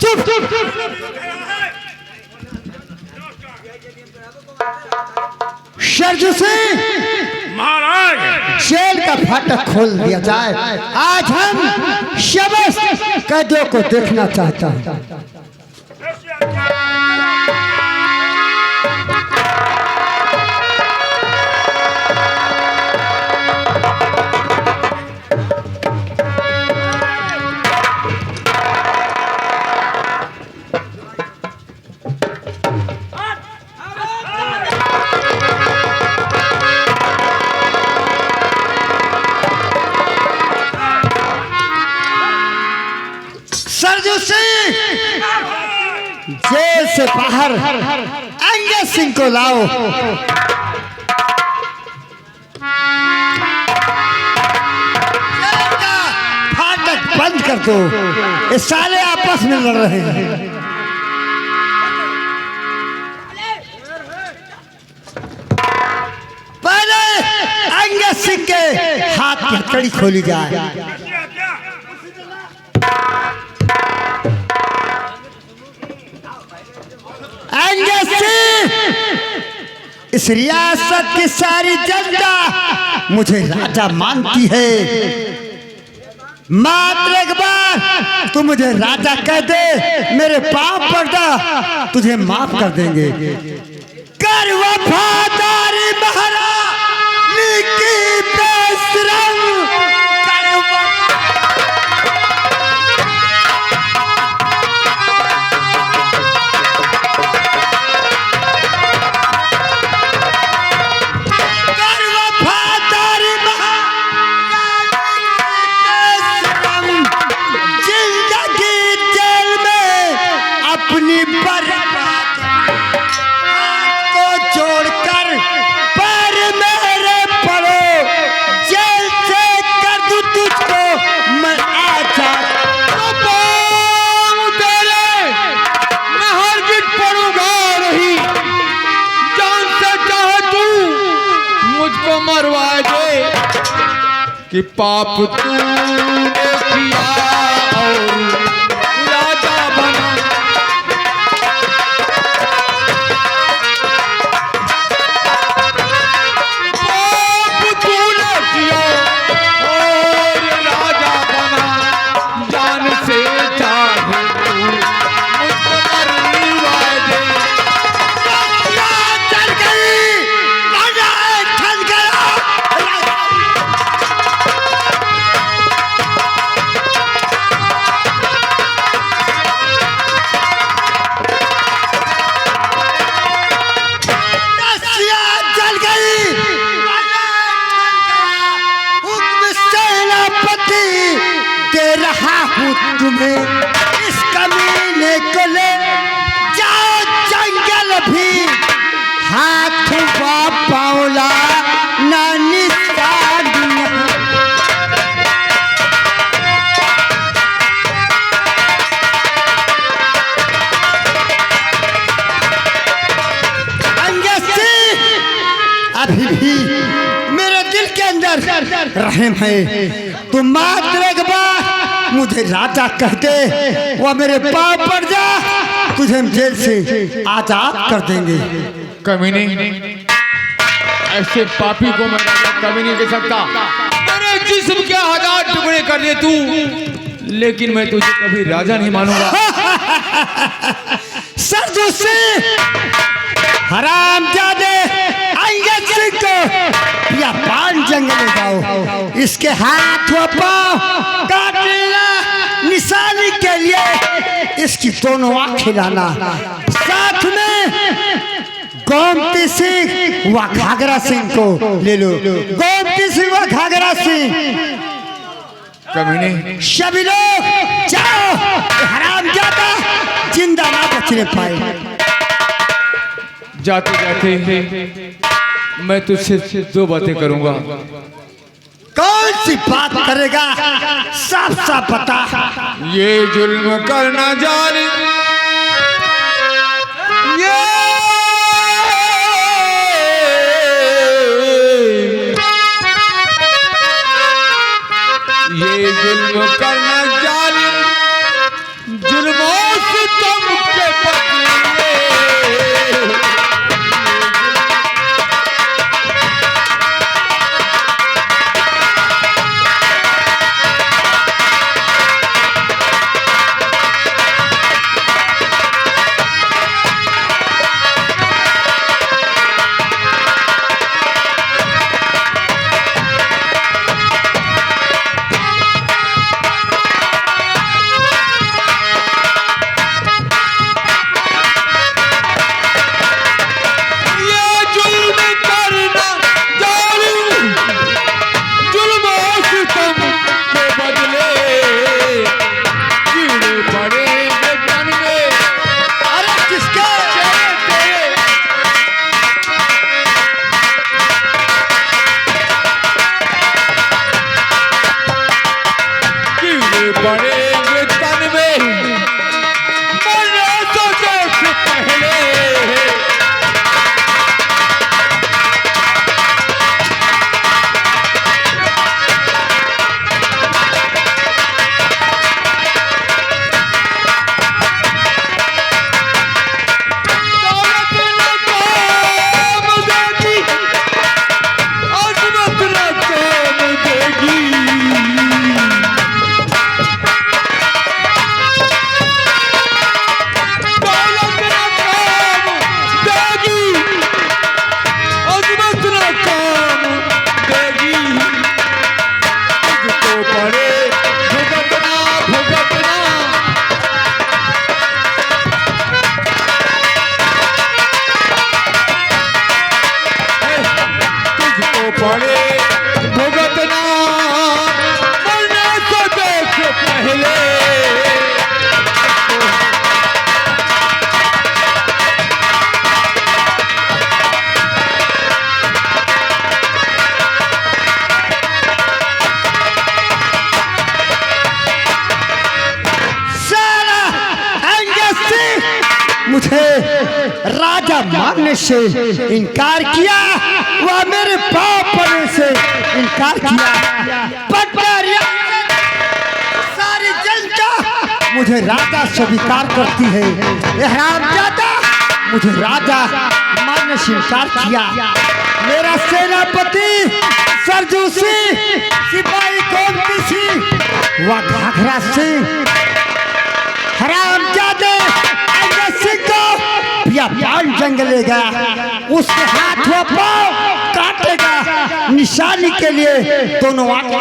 चुप चुप। सरजू सिंह महाराज, जेल का फाटक खोल दिया जाए। आज हम शबस कैदियों को देखना चाहता हूँ। सरजू सिंह जेल से बाहर अंगद सिंह को लाओ। जेल का फाटक बंद कर दो। ये साले आपस में लड़ रहे हैं। पहले अंगद सिंह के हाथ की हथकड़ी खोली जाए। अंगद सिंह, इस रियासत की सारी जनता मुझे राजा मानती है। मात्र एक बार तू मुझे राजा कह दे, मेरे पाप पर्दा तुझे माफ कर देंगे। कर वफादारी महारानी की बेशरम, कर कि पाप तूने किया और राजा बना। पाप तूने किया और राजा बना। जान से चाहे तू मुझको मरवा दे। चल गई, राजा ठन गया। तुम्हें इस कमीने को ले जाओ जंगल भी, हाथ पाउला ना निशान। अंगद सिंह, अभी भी मेरे दिल के अंदर रहम है। तुम मात्र एक बार मुझे राजा कहते, वो मेरे पाँव पड़ जा, तुझे हम जेल से आजाद कर देंगे। कमीने, ऐसे पापी को मैं राजा कभी नहीं कह सकता। मेरे जिस्म के 1000 टुकड़े कर दे तू, लेकिन मैं तुझे कभी राजा नहीं मानूंगा। सरजू सिंह, हरामजादे, अंगद सिंह को या पान जंगल ले जाओ। इसके हाथ व पाँव काट लेना, निशानी के लिए इसकी दोनों आंखें लाना। साथ में गोमती सिंह व घाघरा सिंह को ले लो। गोमती सिंह व घाघरा सिंह, कमीने, सभी लोग जाओ। हरामजादा जिंदा ना बचने पाए। जाते जाते मैं तुझसे 2 बातें करूंगा। कौन सी बात करेगा, साफ साफ बता। ये जुल्म करना जालिम, ये जुल्म करना जालिम, जुल्मों से पड़े भुगतना मरने से देख पहले। मुझे राजा मानने से इनकार किया, वह मेरे पाँव पड़ने से इनकार किया। सारी जनता मुझे राजा स्वीकार करती है, यह हरामजादा मुझे राजा मानने से इनकार किया। मेरा सेनापति सरजू सिंह, सिपाही गोमती सिंह, वह घाघरा सिंह, हरामजादे या पान जंगलेगा, उसके हाथ व पांव काटेगा, निशानी के लिए दोनों आगे।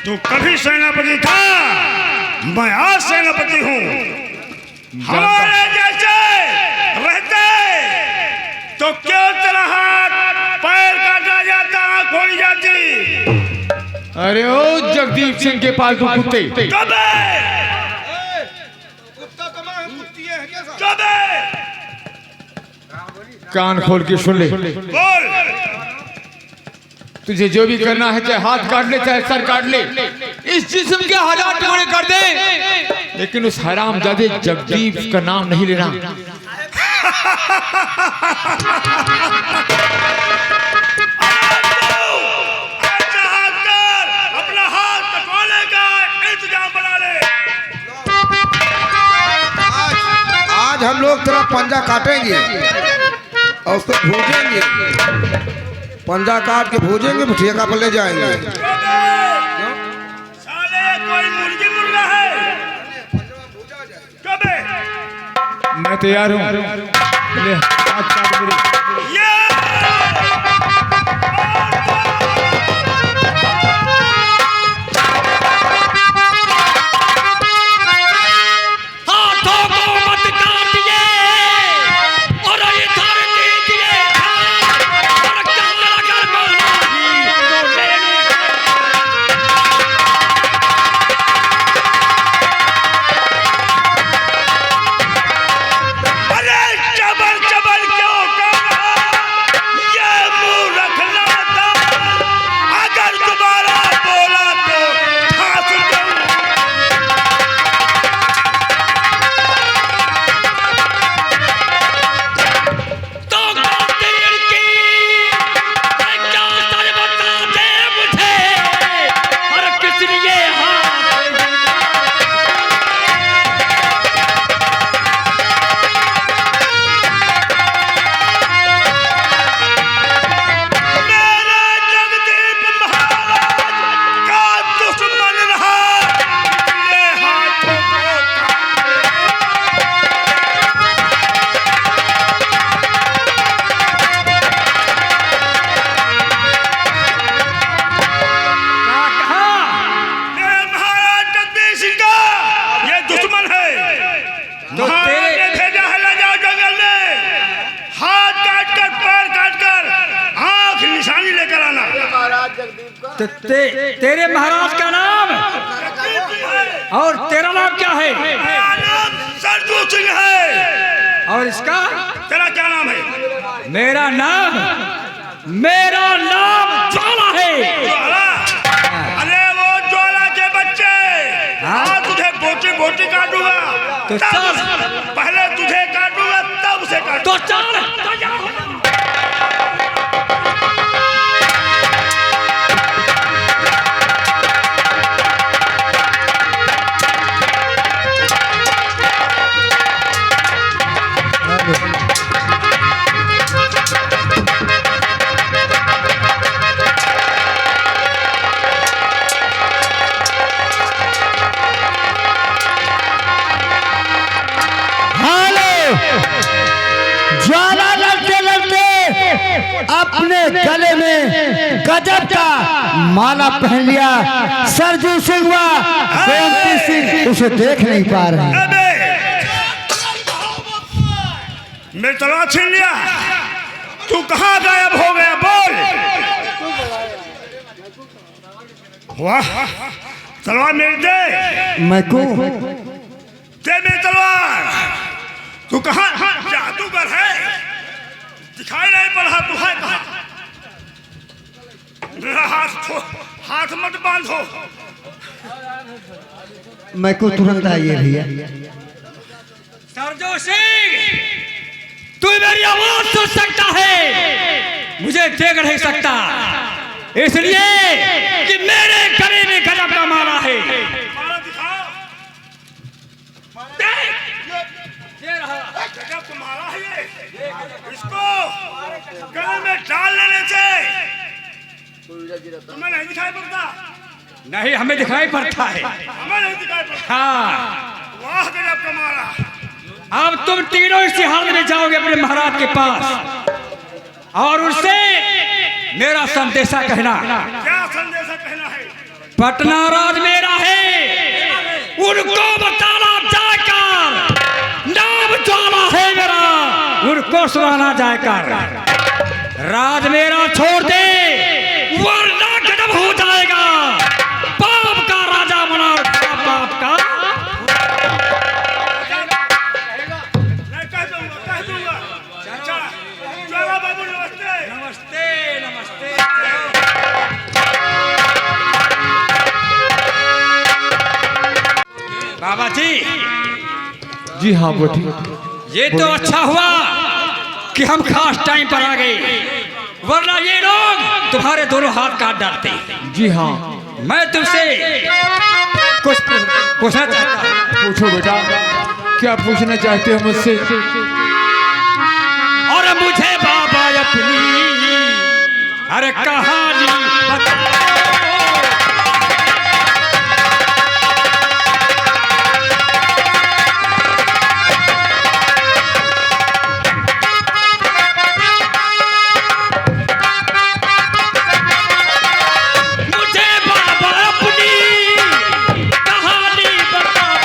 तू कभी सेनापति था, मैं आज सेनापति हूँ। हमारे जैसे रहते तो क्यों तेरा हाथ पैर काटा जाता, आंख फोड़ी जाती। अरे ओ जगदीप सिंह के पालतू कुत्ते, कान खोल के सुन ले। बोल। तुझे जो भी करना है, चाहे हाथ काट ले चाहे सर काट ले, इस जिस्म के 1000 टुकड़े कर दे, लेकिन उस हरामजादे जगदीप का नाम नहीं लेना। अपना हाथ कटवाने का इंतजाम बना ले। आज हम लोग तेरा पंजा काटेंगे और उसको भूजेंगे, पंजा काट के भूजेंगे, ठेका पर ले जाएंगे। साले कोई मुर्गी मुर्गा है? कबे? मैं तैयार हूँ, ले हाथ काट मेरे। तेरे महाराज का नाम और तेरा नाम क्या है? सरजू सिंह है। और इसका? तेरा क्या नाम है? मेरा नाम ज्वाला है। ज्वाला? अरे वो ज्वाला के बच्चे, आज तुझे बोटी बोटी काटूंगा। तो चल, पहले तुझे काटूंगा तब उसे काटूंगा। तो चल। ज्वाला लड़के गजब का माला पहन लिया। सरजू सिंह व गोमती सिंह उसे देख नहीं पा रहे हैं। अबे मेरी तलवार छीन लिया, तू कहाँ गायब हो गया? बोल। वाह, तलवार मेरी दे। मैं को दे मेरी तलवार। तू कहाँ जादूगर है? दिखाई नहीं पड़ा तू है कहाँ? मेरा हाथ मत बांधो। मैं को तुरंत आइए भैया। सरजू सिंह, तू मेरी आवाज सुन सकता है, मुझे देख नहीं सकता, इसलिए कि मेरे गले में गजब का माला है। माला दिखाओ। ये रहा। गजब का माला है ये। इसको गले में डाल लेने से तुम्हें नहीं दिखाई पड़ता? नहीं, हमें दिखाई पड़ता है। हमें नहीं दिखाई पड़ता। हाँ, वाह गजब का माला। अब तुम तीनों इसी हाल में जाओगे अपने महाराज के पास और उससे मेरा संदेशा कहना। क्या संदेशा कहना है? पटना राज मेरा है, उनको बताना जाकर, नाम ज्वाला है मेरा, उनको सुनाना जाकर। राज मेरा छोड़ दे वरना गजब हो जाएगा। पाप का राजा बना पाप का। मैं कह दूंगा। अच्छा, ज्वाला बाबू नमस्ते। नमस्ते नमस्ते। बाबा जी, जी हाँ बेटी। ये तो अच्छा हुआ कि हम खास टाइम पर आ गए, वरना ये लोग तुम्हारे दोनों हाथ काट डालते। जी हाँ, मैं तुमसे कुछ पूछना चाहता हूँ। पूछो बेटा, क्या पूछना चाहते हो मुझसे? और मुझे बाबा अपनी अरे कहानी बताओ। मुझे बाबा अपनी कहानी बताओ।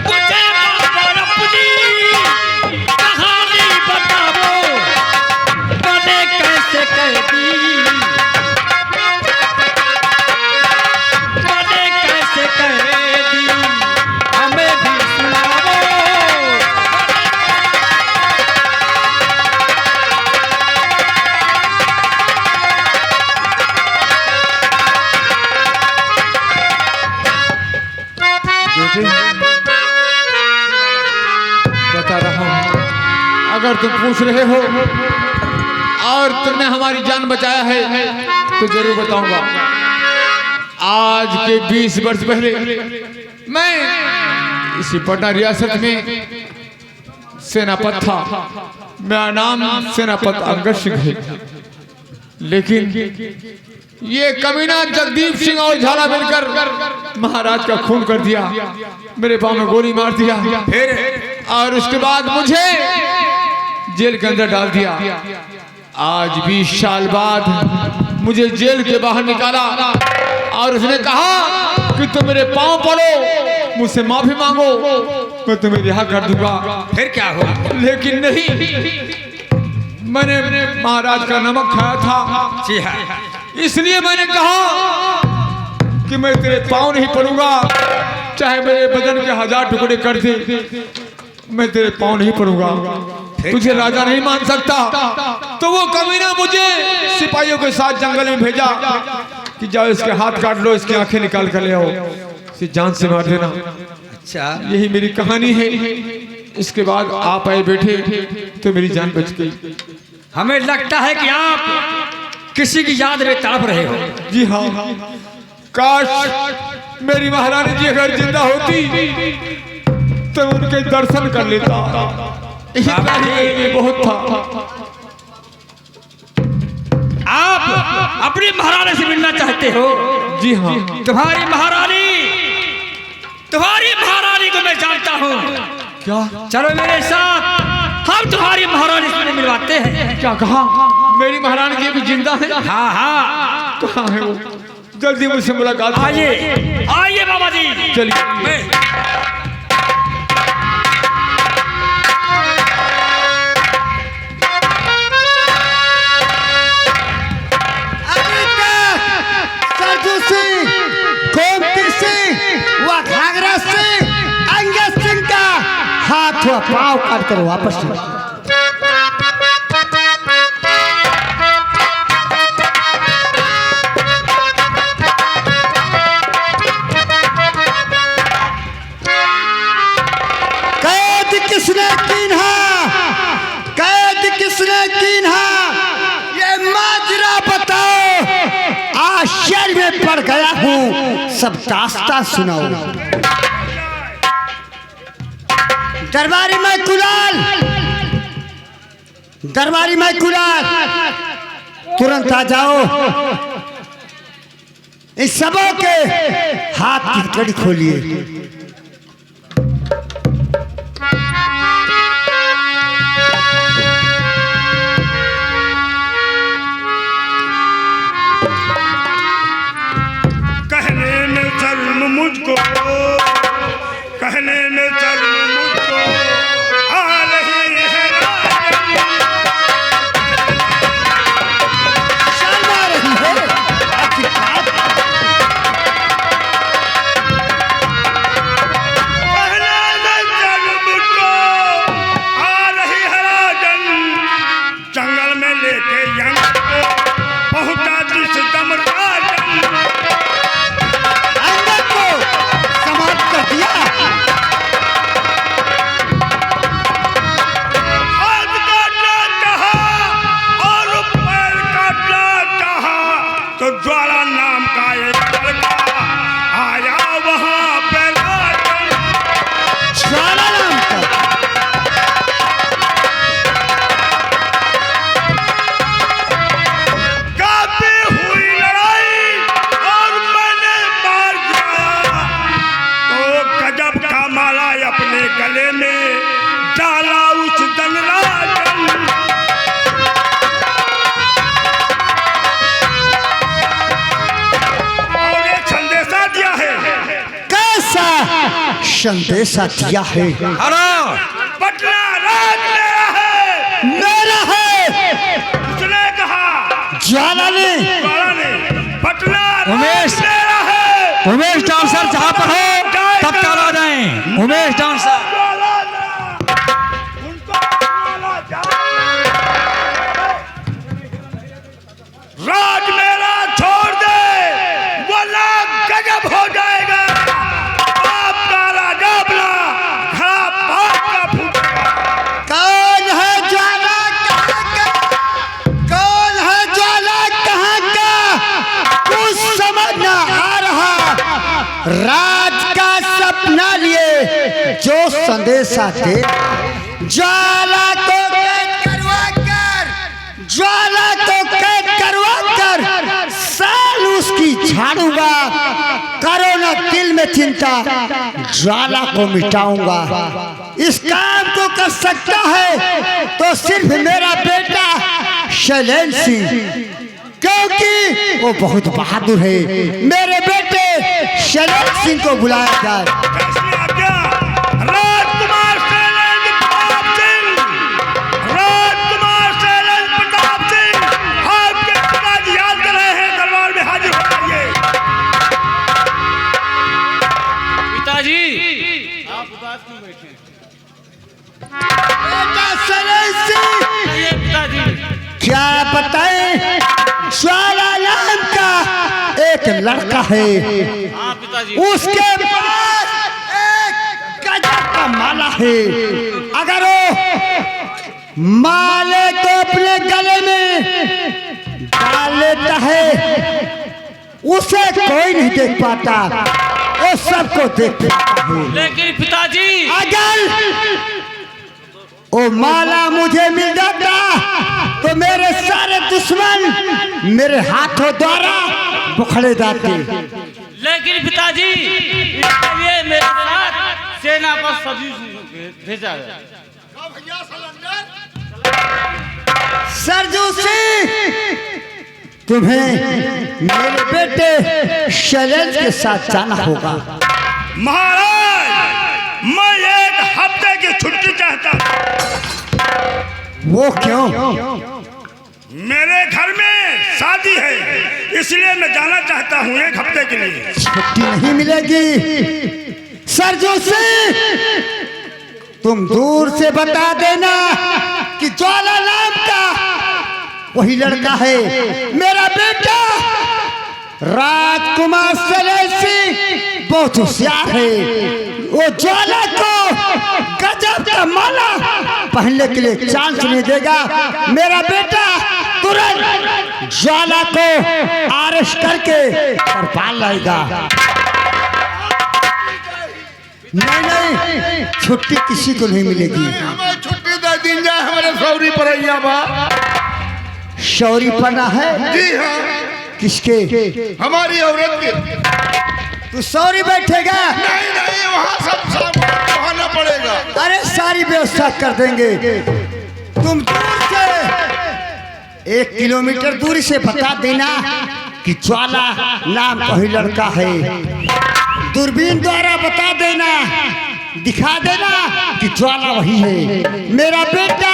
मुझे बाबा अपनी कहानी बताओ। बने कैसे कैदी, बने कैसे कैदी, हमें भी सुनाओ। बेटे, बता रहा हूँ, अगर तुम पूछ रहे हो और तुमने हमारी जान बचाया है तो जरूर बताऊंगा। आज के 20 वर्ष पहले मैं इसी पटना रियासत में सेनापत था। मेरा नाम सेनापत अंगद सिंह है, लेकिन ये कमीना जगदीप सिंह और झाला मिलकर महाराज का खून कर दिया, मेरे पाँव में गोली मार दिया, और उसके बाद मुझे जेल के अंदर डाल दिया। आज 20 साल बाद मुझे जेल के बाहर निकाला और उसने कहा कि तुम मेरे पाँव पड़ो, मुझसे माफी मांगो, मैं तुम्हें रिहा कर दूंगा। फिर क्या हुआ? लेकिन नहीं, मैंने महाराज का नमक खाया था, जी हाँ, इसलिए मैंने कहा कि मैं तेरे पाँव नहीं पड़ूंगा, चाहे मेरे बदन के 1000 टुकड़े कर दे, मैं तेरे पाँव नहीं पड़ूंगा। तुझे राजा नहीं मान सकता। तो वो कमीना मुझे सिपाहियों के साथ जंगल में भेजा कि जाओ इसके हाथ काट लो, इसकी आंखें निकाल कर ले आओ, इसे जान से मार देना। अच्छा, यही मेरी कहानी है। इसके बाद आप आए बैठे तो मेरी जान बच गई। हमें लगता है कि आप किसी की याद में तड़प रहे हो। जी हाँ, काश मेरी महारानी जी अगर जिंदा होती तो उनके दर्शन कर लेता, इतना ही मेरे लिए बहुत था। आप अपनी महारानी से मिलना चाहते हो? जी हाँ, तुम्हारी महारानी को मैं जानता हूँ। क्या चलो मेरे साथ, हम तुम्हारी महारानी से मिलवाते हैं। क्या कहा? मेरी महारानी जी भी जिंदा है? हाँ हाँ, कहाँ है वो? जल्दी मुझसे मुलाकात करो। आइए आइए बाबा जी। चलिए। सरजू सिंह, गोमती सिंह व घाघरा सिंह, अंगद सिंह का हाथ व पाँव काट कर वापस ले। कैद किसने कीन्हा? कैद किसने कीन्हा? ये माजरा बताओ। आश्चर्य में पड़ गया हूँ, सब दास्तां सुनाओ। दरबारी में कुलाल, दरबारी में कुलाल, तुरंत आ जाओ। इस सबों के हाथ की कड़ी खोलिए। मुझको कहने में शर्म मुझको आ रही है। शर्म आ रही है? आपकी बात? कहने में शर्म मुझको आ रही है राजन। जंगल में लेके यंग को पहुंचा जिस दम राजन। तो ज्वाला नाम का एक लड़का आया वहां पे राजन। ज्वाला नाम का? काफी हुई लड़ाई और मैंने मार दिया। तो गजब का माला अपने गले में डाला उस दिन राजन। संदेशा दिया है? पटना राज मेरा है। मेरा है? उसने कहा। ज्वाला ने? पटना उमेश मेरा है। उमेश डांसर जहाँ पर हो तब तक आ जाएं। उमेश डांसर राज मेरा छोड़ दे वरना गजब हो जाएगा। कौन है ज्वाला? कहाँ का? कौन है ज्वाला? कहाँ का? कुछ समझ न आ रहा। राज का सपना लिए जो संदेशा दे, ज्वाला को कैद करवा कर, ज्वाला को कैद करवा कर साल उसकी झाड़ूंगा। करो न दिल में चिंता, ज्वाला को मिटाऊंगा। इस काम को कर सकता है तो सिर्फ मेरा बेटा शैलेंद्र सिंह, क्योंकि वो बहुत बहादुर है। मेरे बेटे शैलेंद्र सिंह को बुलाया जाए। राजकुमार शैलेंद्र प्रताप सिंह, राजकुमार शैलेंद्र प्रताप सिंह, आपके पिताजी याद कर रहे हैं। दरबार में हाजिर हो जाइए। पिताजी आप उदास क्यों बैठे? बेटा शैलेंद्र सिंह, पिताजी क्या बताएं? ज्वाला नाम का एक लड़का है। हाँ पिताजी। उसके पास एक गजब का माला है। अगर वो माले को अपने गले में डाल लेता है, उसे कोई नहीं देख पाता, वो सबको देख पाता है। लेकिन पिताजी अगर वो माला मुझे मिल जाता तो मेरे सारे दुश्मन मेरे हाथों द्वारा बुखड़े जाते। लेकिन पिताजी इसके लिए मेरे साथ सेना पर सभी भेजा है। सरजू सिंह, तुम्हें मेरे बेटे शैलेंद्र के साथ जाना होगा। महाराज, मैं 1 हफ्ते की छुट्टी चाहता हूं। वो क्यों? मेरे घर में शादी है, इसलिए मैं जाना चाहता हूँ 1 हफ्ते के लिए। छुट्टी नहीं मिलेगी। सरजू सिंह, तुम दूर से बता देना कि ज्वाला नाम का वही लड़का है मेरा बेटा राजकुमार शैलेंद्र सिंह, बहुत होशियार है। वो ज्वाला को गजब का माला पहनने के लिए चांस नहीं देगा। मेरा बेटा तुरंत ज्वाला को अरेस्ट करके तरपाल लाएगा। नहीं, छुट्टी किसी को नहीं मिलेगी। हमें छुट्टी दे दी जाए, हमारे सौरी पर बा। शौरी पना है? जी हाँ, किसके? हमारी औरत के। तू सौरी बैठेगा? नहीं नहीं, वहाँ सब वहाँ पड़ेगा। अरे सारी व्यवस्था कर देंगे। तुम दूर से 1 किलोमीटर दूरी से बता देना कि ज्वाला नाम का ही लड़का है। दूरबीन द्वारा बता देना, दिखा देना कि ज्वाला वही है। मेरा बेटा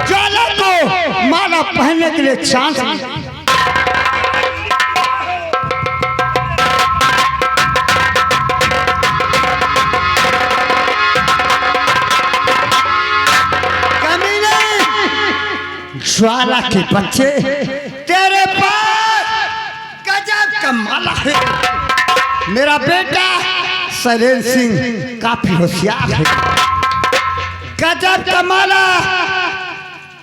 ज्वाला को माला पहनने के लिए चांस। ज्वाला के बच्चे, तेरे पास गजब का माला है। मेरा बेटा शैलेंद्र सिंह काफी होशियार है। गजब का माला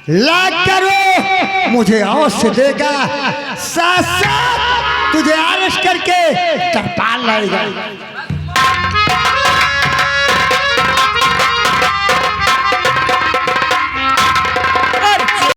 लाग करो मुझे अवश्य देगा। साथ साथ तुझे अरेस्ट करके तरपाल लाएगा।